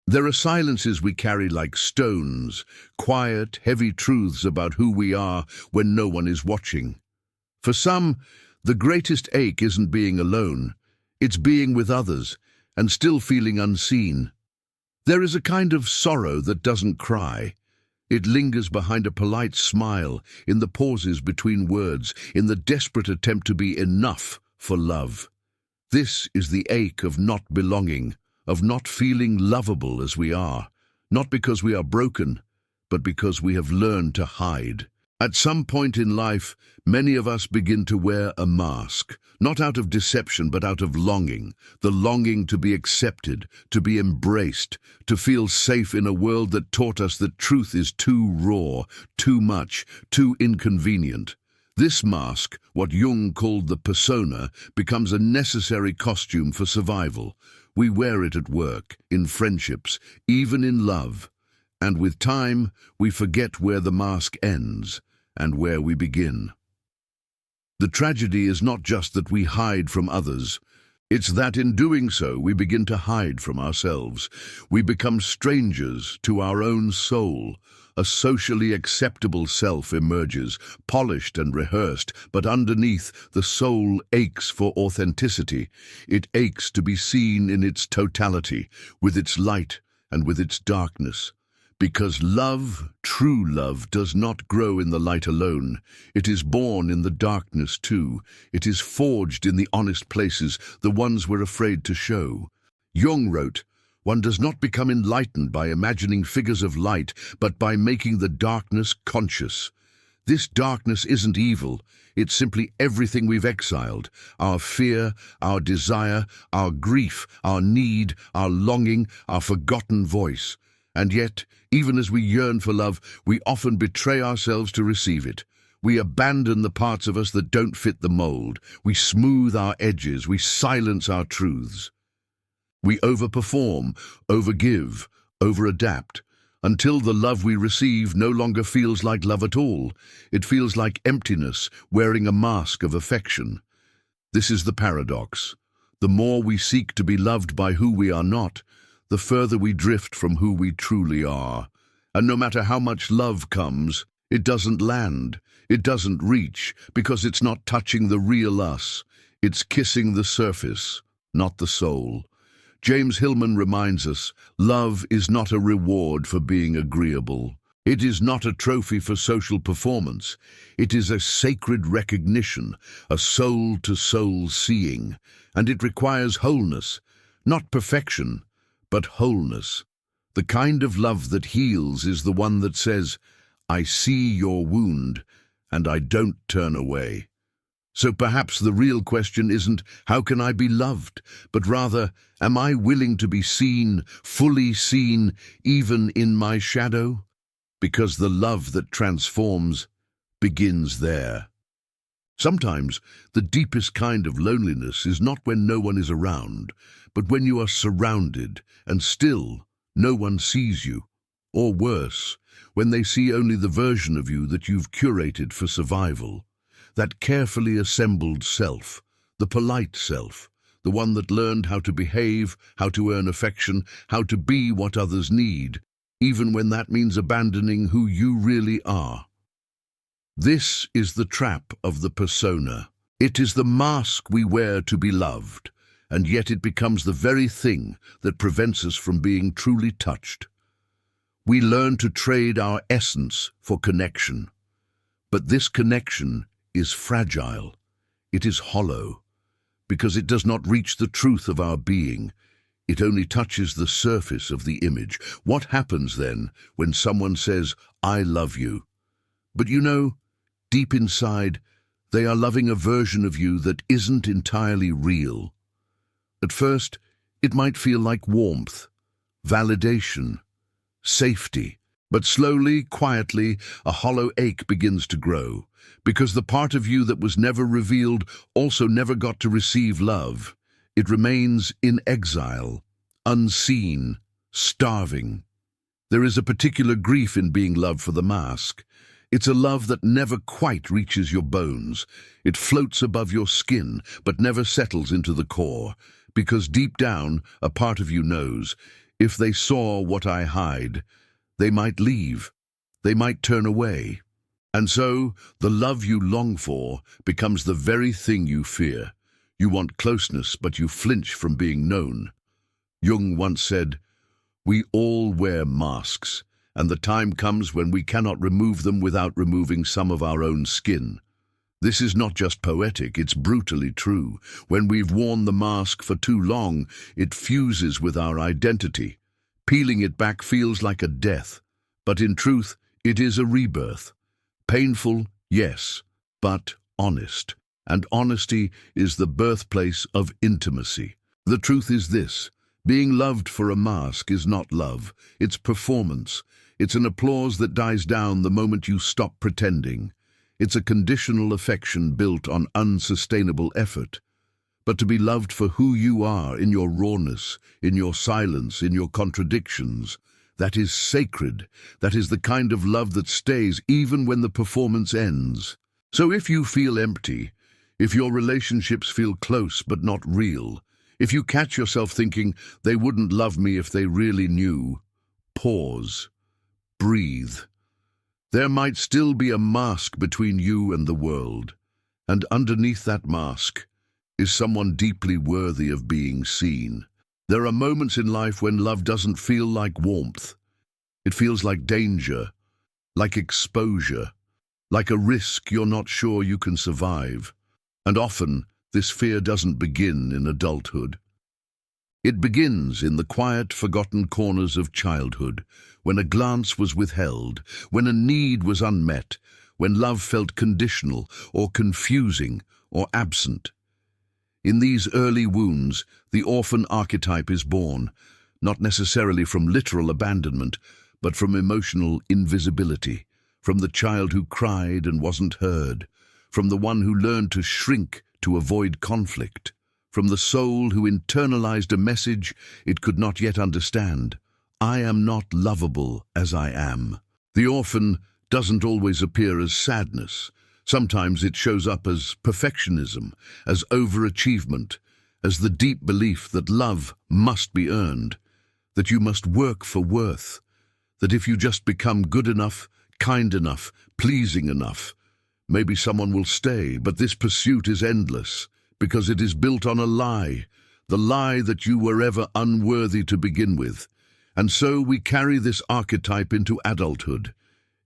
There are silences we carry like stones, quiet, heavy truths about who we are when no one is watching. For some, the greatest ache isn't being alone, it's being with others and still feeling unseen. There is a kind of sorrow that doesn't cry. It lingers behind a polite smile, in the pauses between words, in the desperate attempt to be enough for love. This is the ache of not belonging, of not feeling lovable as we are, not because we are broken, but because we have learned to hide. At some point in life, many of us begin to wear a mask, not out of deception but out of longing, the longing to be accepted, to be embraced, to feel safe in a world that taught us that truth is too raw, too much, too inconvenient. This mask, what Jung called the persona, becomes a necessary costume for survival. We wear it at work, in friendships, even in love. And with time, we forget where the mask ends and where we begin. The tragedy is not just that we hide from others. It's that in doing so, we begin to hide from ourselves. We become strangers to our own soul. A socially acceptable self emerges, polished and rehearsed, but underneath, the soul aches for authenticity. It aches to be seen in its totality, with its light and with its darkness. Because love, true love, does not grow in the light alone. It is born in the darkness too. It is forged in the honest places, the ones we're afraid to show. Jung wrote, "One does not become enlightened by imagining figures of light, but by making the darkness conscious." This darkness isn't evil. It's simply everything we've exiled. Our fear, our desire, our grief, our need, our longing, our forgotten voice. And yet, even as we yearn for love, we often betray ourselves to receive it. We abandon the parts of us that don't fit the mold. We smooth our edges. We silence our truths. We overperform, overgive, overadapt, until the love we receive no longer feels like love at all. It feels like emptiness, wearing a mask of affection. This is the paradox. The more we seek to be loved by who we are not, the further we drift from who we truly are. And no matter how much love comes, it doesn't land, it doesn't reach, because it's not touching the real us. It's kissing the surface, not the soul. James Hillman reminds us, love is not a reward for being agreeable. It is not a trophy for social performance. It is a sacred recognition, a soul-to-soul seeing, and it requires wholeness, not perfection, but wholeness. The kind of love that heals is the one that says, "I see your wound, and I don't turn away." So perhaps the real question isn't, how can I be loved? But rather, am I willing to be seen, fully seen, even in my shadow? Because the love that transforms begins there. Sometimes the deepest kind of loneliness is not when no one is around, but when you are surrounded and still no one sees you. Or worse, when they see only the version of you that you've curated for survival. That carefully assembled self, the polite self, the one that learned how to behave, how to earn affection, how to be what others need, even when that means abandoning who you really are. This is the trap of the persona. It is the mask we wear to be loved, and yet it becomes the very thing that prevents us from being truly touched. We learn to trade our essence for connection, but this connection is fragile. It is hollow, because it does not reach the truth of our being. It only touches the surface of the image. What happens then when someone says, "I love you"? But you know, deep inside, they are loving a version of you that isn't entirely real. At first, it might feel like warmth, validation, safety. But slowly, quietly, a hollow ache begins to grow, because the part of you that was never revealed also never got to receive love. It remains in exile, unseen, starving. There is a particular grief in being loved for the mask. It's a love that never quite reaches your bones. It floats above your skin, but never settles into the core, because deep down, a part of you knows, If they saw what I hide, they might leave. They might turn away. And so, the love you long for becomes the very thing you fear. You want closeness, but you flinch from being known. Jung once said, "We all wear masks, and the time comes when we cannot remove them without removing some of our own skin." This is not just poetic, it's brutally true. When we've worn the mask for too long, it fuses with our identity. Peeling it back feels like a death, but in truth, it is a rebirth. Painful, yes, but honest. And honesty is the birthplace of intimacy. The truth is this: being loved for a mask is not love, it's performance. It's an applause that dies down the moment you stop pretending. It's a conditional affection built on unsustainable effort. But to be loved for who you are, in your rawness, in your silence, in your contradictions, that is sacred. That is the kind of love that stays even when the performance ends. So if you feel empty, if your relationships feel close but not real, if you catch yourself thinking they wouldn't love me if they really knew, pause, breathe. There might still be a mask between you and the world, and underneath that mask is someone deeply worthy of being seen. There are moments in life when love doesn't feel like warmth. It feels like danger, like exposure, like a risk you're not sure you can survive. And often, this fear doesn't begin in adulthood. It begins in the quiet, forgotten corners of childhood, when a glance was withheld, when a need was unmet, when love felt conditional or confusing or absent. In these early wounds, the orphan archetype is born, not necessarily from literal abandonment, but from emotional invisibility, from the child who cried and wasn't heard, from the one who learned to shrink to avoid conflict, from the soul who internalized a message it could not yet understand. I am not lovable as I am. The orphan doesn't always appear as sadness. Sometimes it shows up as perfectionism, as overachievement, as the deep belief that love must be earned, that you must work for worth, that if you just become good enough, kind enough, pleasing enough, maybe someone will stay. But this pursuit is endless, because it is built on a lie, the lie that you were ever unworthy to begin with. And so we carry this archetype into adulthood.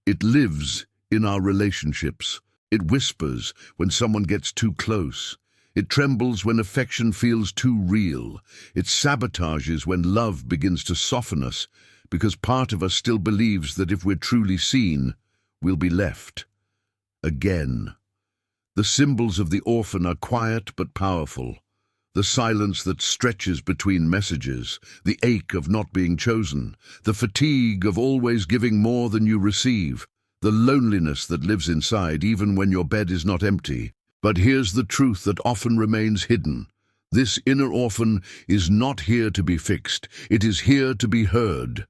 It lives in our relationships. It whispers when someone gets too close. It trembles when affection feels too real. It sabotages when love begins to soften us, because part of us still believes that if we're truly seen, we'll be left. Again. The symbols of the orphan are quiet but powerful. The silence that stretches between messages, the ache of not being chosen, the fatigue of always giving more than you receive, the loneliness that lives inside even when your bed is not empty. But here's the truth that often remains hidden. This inner orphan is not here to be fixed. It is here to be heard,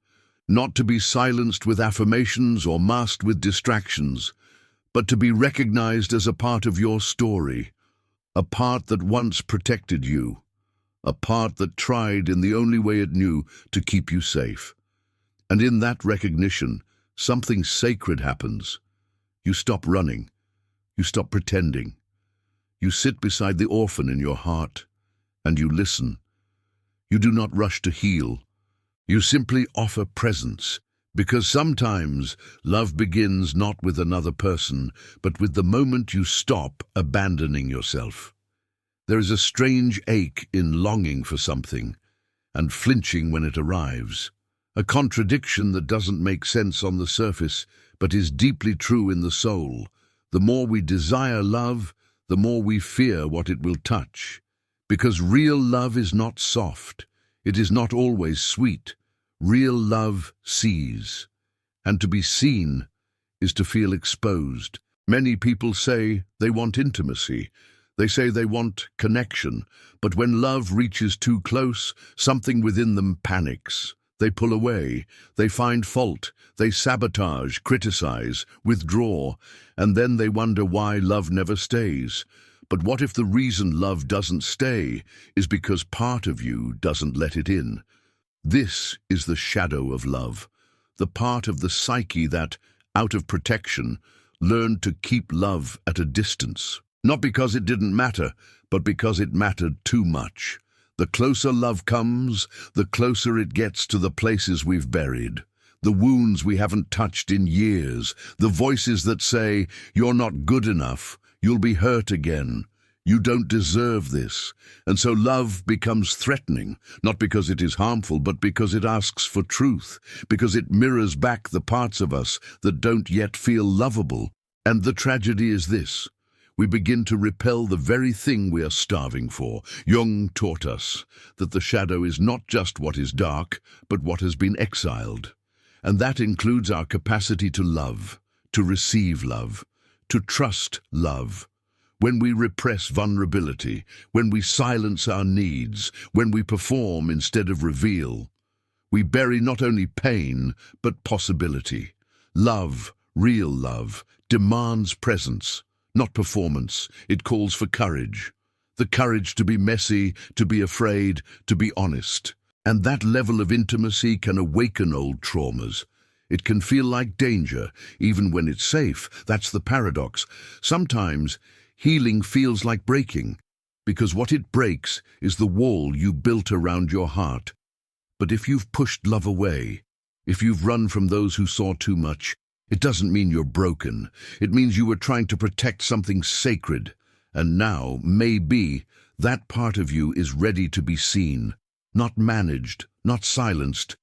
not to be silenced with affirmations or masked with distractions, but to be recognized as a part of your story, a part that once protected you, a part that tried in the only way it knew to keep you safe. And in that recognition, something sacred happens. You stop running. You stop pretending. You sit beside the orphan in your heart, and you listen. You do not rush to heal. You simply offer presence, because sometimes love begins not with another person, but with the moment you stop abandoning yourself. There is a strange ache in longing for something, and flinching when it arrives. A contradiction that doesn't make sense on the surface, but is deeply true in the soul. The more we desire love, the more we fear what it will touch. Because real love is not soft. It is not always sweet. Real love sees. And to be seen is to feel exposed. Many people say they want intimacy. They say they want connection. But when love reaches too close, something within them panics. They pull away, they find fault, they sabotage, criticize, withdraw, and then they wonder why love never stays. But what if the reason love doesn't stay is because part of you doesn't let it in? This is the shadow of love, the part of the psyche that, out of protection, learned to keep love at a distance. Not because it didn't matter, but because it mattered too much. The closer love comes, the closer it gets to the places we've buried, the wounds we haven't touched in years, the voices that say, "You're not good enough, you'll be hurt again, you don't deserve this." And so love becomes threatening, not because it is harmful, but because it asks for truth, because it mirrors back the parts of us that don't yet feel lovable. And the tragedy is this: we begin to repel the very thing we are starving for. Jung taught us that the shadow is not just what is dark, but what has been exiled. And that includes our capacity to love, to receive love, to trust love. When we repress vulnerability, when we silence our needs, when we perform instead of reveal, we bury not only pain, but possibility. Love, real love, demands presence, not performance. It calls for courage. The courage to be messy, to be afraid, to be honest. And that level of intimacy can awaken old traumas. It can feel like danger, even when it's safe. That's the paradox. Sometimes healing feels like breaking, because what it breaks is the wall you built around your heart. But if you've pushed love away, if you've run from those who saw too much, it doesn't mean you're broken. It means you were trying to protect something sacred. And now, maybe, that part of you is ready to be seen, not managed, not silenced,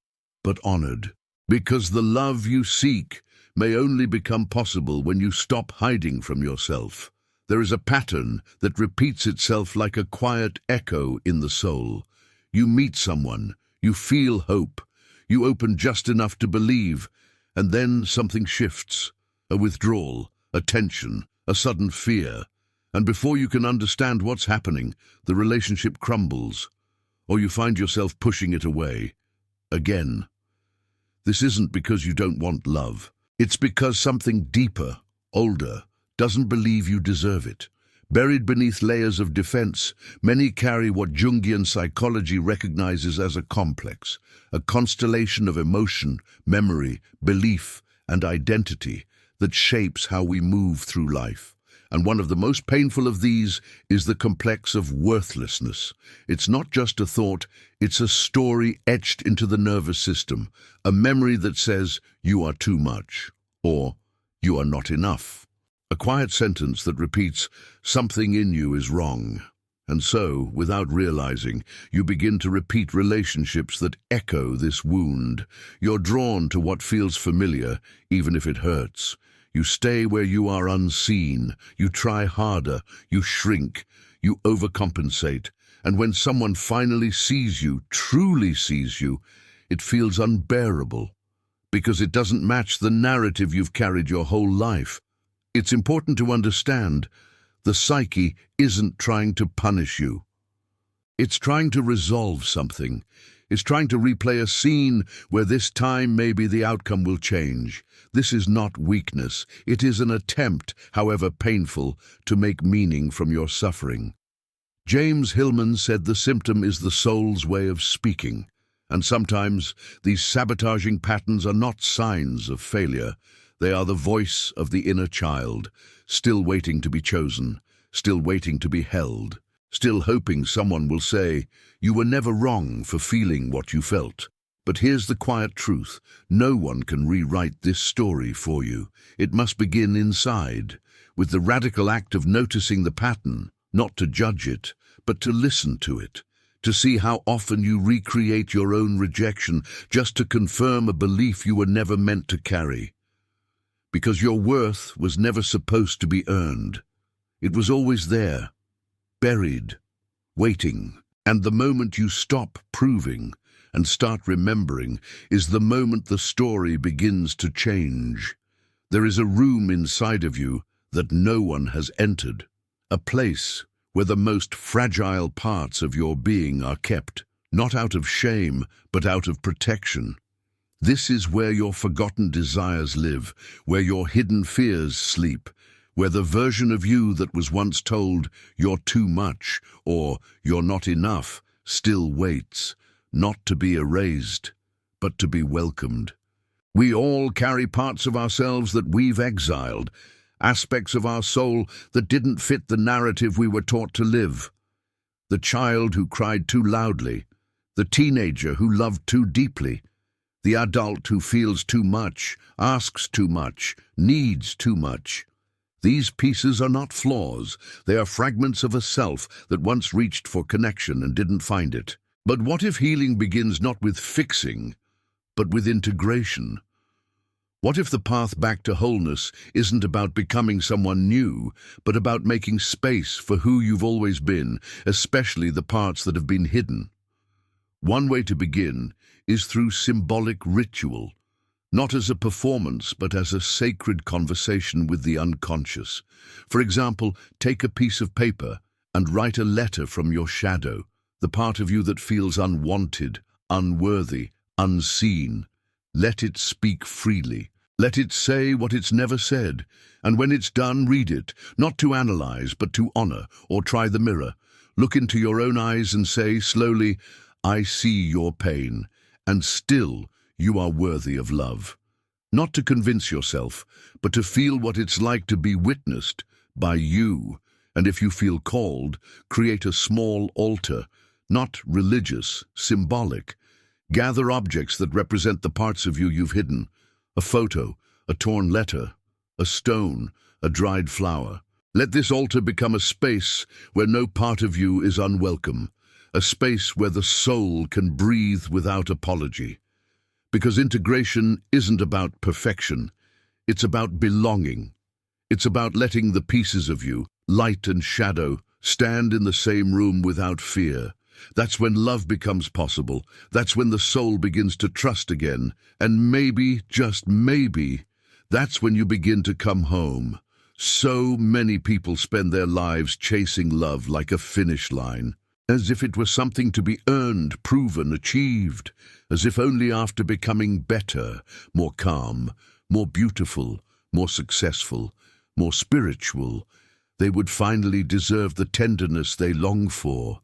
but honored. Because the love you seek may only become possible when you stop hiding from yourself. There is a pattern that repeats itself like a quiet echo in the soul. You meet someone, you feel hope, you open just enough to believe, and then something shifts, a withdrawal, a tension, a sudden fear. And before you can understand what's happening, the relationship crumbles, or you find yourself pushing it away. Again. This isn't because you don't want love. It's because something deeper, older, doesn't believe you deserve it. Buried beneath layers of defense, many carry what Jungian psychology recognizes as a complex, a constellation of emotion, memory, belief, and identity that shapes how we move through life. And one of the most painful of these is the complex of worthlessness. It's not just a thought, it's a story etched into the nervous system, a memory that says, "You are too much," or "You are not enough." A quiet sentence that repeats, "Something in you is wrong." And so, without realizing, you begin to repeat relationships that echo this wound. You're drawn to what feels familiar, even if it hurts. You stay where you are unseen. You try harder. You shrink. You overcompensate. And when someone finally sees you, truly sees you, it feels unbearable, because it doesn't match the narrative you've carried your whole life. It's important to understand the psyche isn't trying to punish you. It's trying to resolve something. It's trying to replay a scene where this time maybe the outcome will change. This is not weakness. It is an attempt, however painful, to make meaning from your suffering. James Hillman said the symptom is the soul's way of speaking. And sometimes these sabotaging patterns are not signs of failure. They are the voice of the inner child, still waiting to be chosen, still waiting to be held, still hoping someone will say, "You were never wrong for feeling what you felt." But here's the quiet truth. No one can rewrite this story for you. It must begin inside, with the radical act of noticing the pattern, not to judge it, but to listen to it, to see how often you recreate your own rejection just to confirm a belief you were never meant to carry. Because your worth was never supposed to be earned. It was always there, buried, waiting. And the moment you stop proving and start remembering is the moment the story begins to change. There is a room inside of you that no one has entered, a place where the most fragile parts of your being are kept, not out of shame, but out of protection. This is where your forgotten desires live, where your hidden fears sleep, where the version of you that was once told, "You're too much," or "You're not enough," still waits, not to be erased, but to be welcomed. We all carry parts of ourselves that we've exiled, aspects of our soul that didn't fit the narrative we were taught to live. The child who cried too loudly, the teenager who loved too deeply, the adult who feels too much, asks too much, needs too much. These pieces are not flaws, they are fragments of a self that once reached for connection and didn't find it. But what if healing begins not with fixing, but with integration? What if the path back to wholeness isn't about becoming someone new, but about making space for who you've always been, especially the parts that have been hidden? One way to begin is through symbolic ritual, not as a performance, but as a sacred conversation with the unconscious. For example, take a piece of paper and write a letter from your shadow, the part of you that feels unwanted, unworthy, unseen. Let it speak freely. Let it say what it's never said. And when it's done, read it, not to analyze, but to honor, or try the mirror. Look into your own eyes and say slowly, "I see your pain, and still you are worthy of love." Not to convince yourself, but to feel what it's like to be witnessed by you. And if you feel called, create a small altar, not religious, symbolic. Gather objects that represent the parts of you you've hidden. A photo, a torn letter, a stone, a dried flower. Let this altar become a space where no part of you is unwelcome, a space where the soul can breathe without apology. Because integration isn't about perfection, it's about belonging. It's about letting the pieces of you, light and shadow, stand in the same room without fear. That's when love becomes possible. That's when the soul begins to trust again. And maybe, just maybe, that's when you begin to come home. So many people spend their lives chasing love like a finish line, as if it was something to be earned, proven, achieved, as if only after becoming better, more calm, more beautiful, more successful, more spiritual, they would finally deserve the tenderness they long for.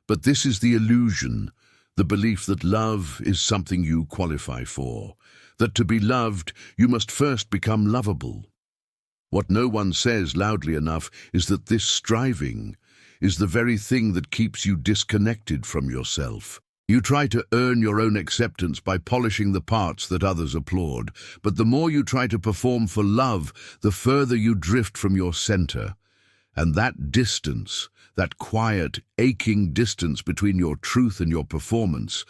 But this is the illusion, the belief that love is something you qualify for, that to be loved, you must first become lovable. What no one says loudly enough is that this striving is the very thing that keeps you disconnected from yourself. You try to earn your own acceptance by polishing the parts that others applaud, but the more you try to perform for love, the further you drift from your center. And that distance, that quiet, aching distance between your truth and your performance,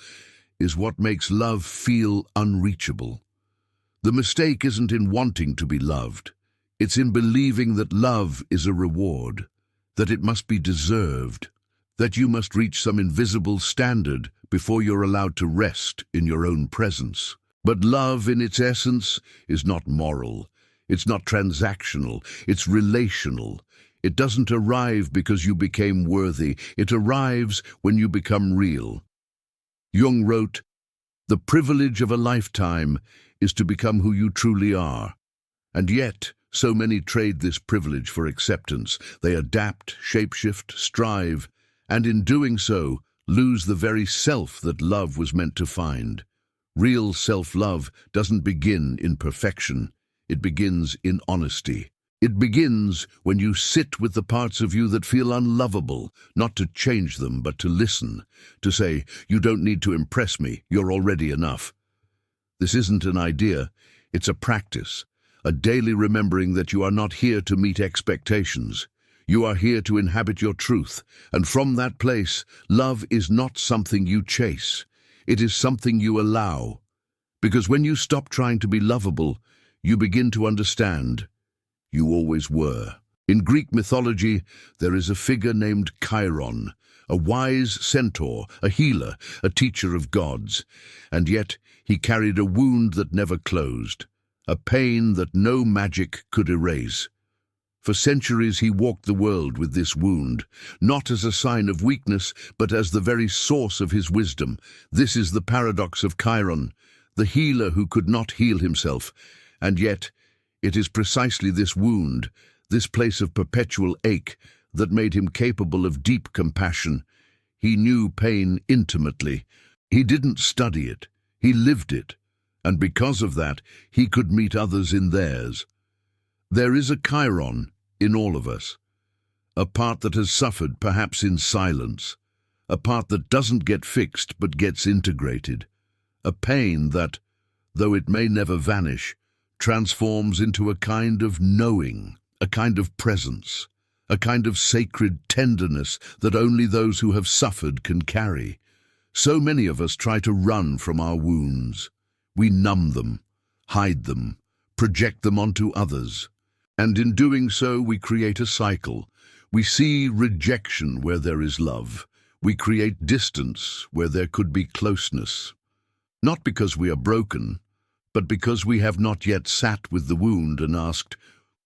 is what makes love feel unreachable. The mistake isn't in wanting to be loved. It's in believing that love is a reward, that it must be deserved, that you must reach some invisible standard before you're allowed to rest in your own presence. But love, in its essence, is not moral. It's not transactional. It's relational. It doesn't arrive because you became worthy. It arrives when you become real. Jung wrote, "The privilege of a lifetime is to become who you truly are." And yet, so many trade this privilege for acceptance. They adapt, shapeshift, strive, and in doing so, lose the very self that love was meant to find. Real self-love doesn't begin in perfection. It begins in honesty. It begins when you sit with the parts of you that feel unlovable, not to change them, but to listen, to say, "You don't need to impress me, you're already enough." This isn't an idea, it's a practice, a daily remembering that you are not here to meet expectations. You are here to inhabit your truth, and from that place, love is not something you chase. It is something you allow. Because when you stop trying to be lovable, you begin to understand you always were. In Greek mythology, there is a figure named Chiron, a wise centaur, a healer, a teacher of gods, and yet he carried a wound that never closed, a pain that no magic could erase. For centuries he walked the world with this wound, not as a sign of weakness, but as the very source of his wisdom. This is the paradox of Chiron, the healer who could not heal himself, and yet it is precisely this wound, this place of perpetual ache, that made him capable of deep compassion. He knew pain intimately, He didn't study it, he lived it, and because of that, he could meet others in theirs. There is a chiron in all of us, a part that has suffered perhaps in silence, a part that doesn't get fixed but gets integrated, a pain that, though it may never vanish, transforms into a kind of knowing, a kind of presence, a kind of sacred tenderness that only those who have suffered can carry. So many of us try to run from our wounds. We numb them, hide them, project them onto others. And in doing so, we create a cycle. We see rejection where there is love. We create distance where there could be closeness. Not because we are broken, but because we have not yet sat with the wound and asked,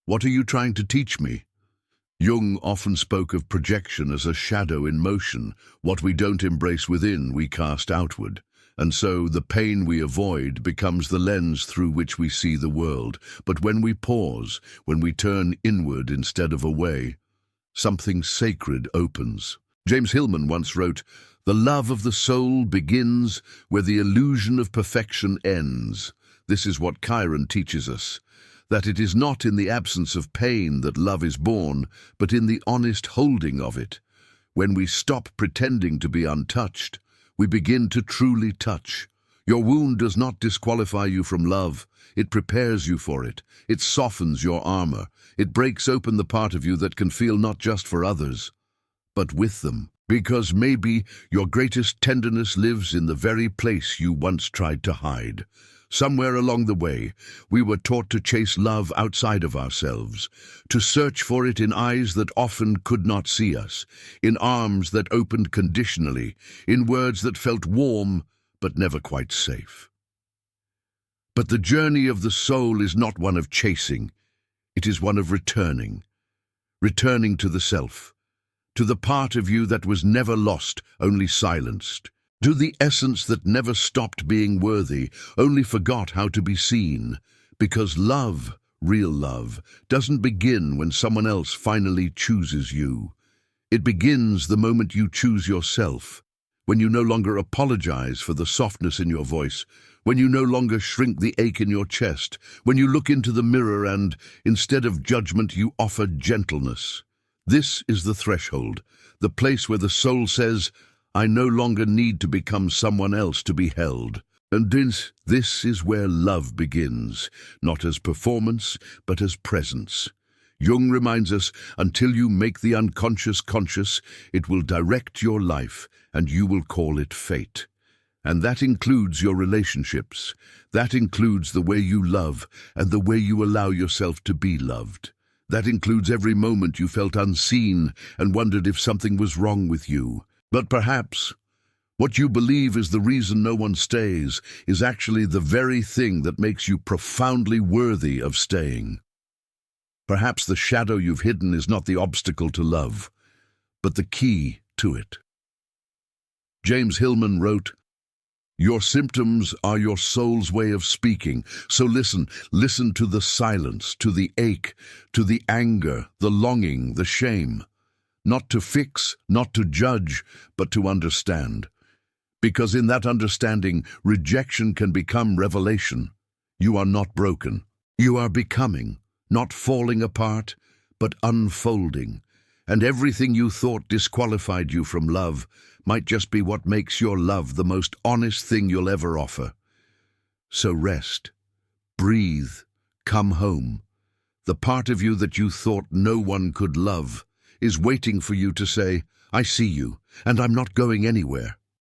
"What are you trying to teach me?" Jung often spoke of projection as a shadow in motion. What we don't embrace within, we cast outward. And so the pain we avoid becomes the lens through which we see the world. But when we pause, when we turn inward instead of away, something sacred opens. James Hillman once wrote, "The love of the soul begins where the illusion of perfection ends." This is what Chiron teaches us, that it is not in the absence of pain that love is born, but in the honest holding of it. When we stop pretending to be untouched, we begin to truly touch. Your wound does not disqualify you from love. It prepares you for it. It softens your armor. It breaks open the part of you that can feel not just for others, but with them. Because maybe your greatest tenderness lives in the very place you once tried to hide. Somewhere along the way, we were taught to chase love outside of ourselves, to search for it in eyes that often could not see us, in arms that opened conditionally, in words that felt warm but never quite safe. But the journey of the soul is not one of chasing. It is one of returning to the self, to the part of you that was never lost, only silenced, to the essence that never stopped being worthy, only forgot how to be seen. Because love, real love, doesn't begin when someone else finally chooses you. It begins the moment you choose yourself, when you no longer apologize for the softness in your voice, when you no longer shrink the ache in your chest, when you look into the mirror and, instead of judgment, you offer gentleness. This is the threshold, the place where the soul says, "I no longer need to become someone else to be held." And this is where love begins, not as performance, but as presence. Jung reminds us, until you make the unconscious conscious, it will direct your life, and you will call it fate. And that includes your relationships. That includes the way you love, and the way you allow yourself to be loved. That includes every moment you felt unseen and wondered if something was wrong with you. But perhaps what you believe is the reason no one stays is actually the very thing that makes you profoundly worthy of staying. Perhaps the shadow you've hidden is not the obstacle to love, but the key to it. James Hillman wrote, "Your symptoms are your soul's way of speaking, so listen to the silence, to the ache, to the anger, the longing, the shame. Not to fix, not to judge, but to understand. Because in that understanding, rejection can become revelation. You are not broken. You are becoming, not falling apart, but unfolding. And everything you thought disqualified you from love might just be what makes your love the most honest thing you'll ever offer. So rest, breathe, come home. The part of you that you thought no one could love is waiting for you to say, "I see you, and I'm not going anywhere."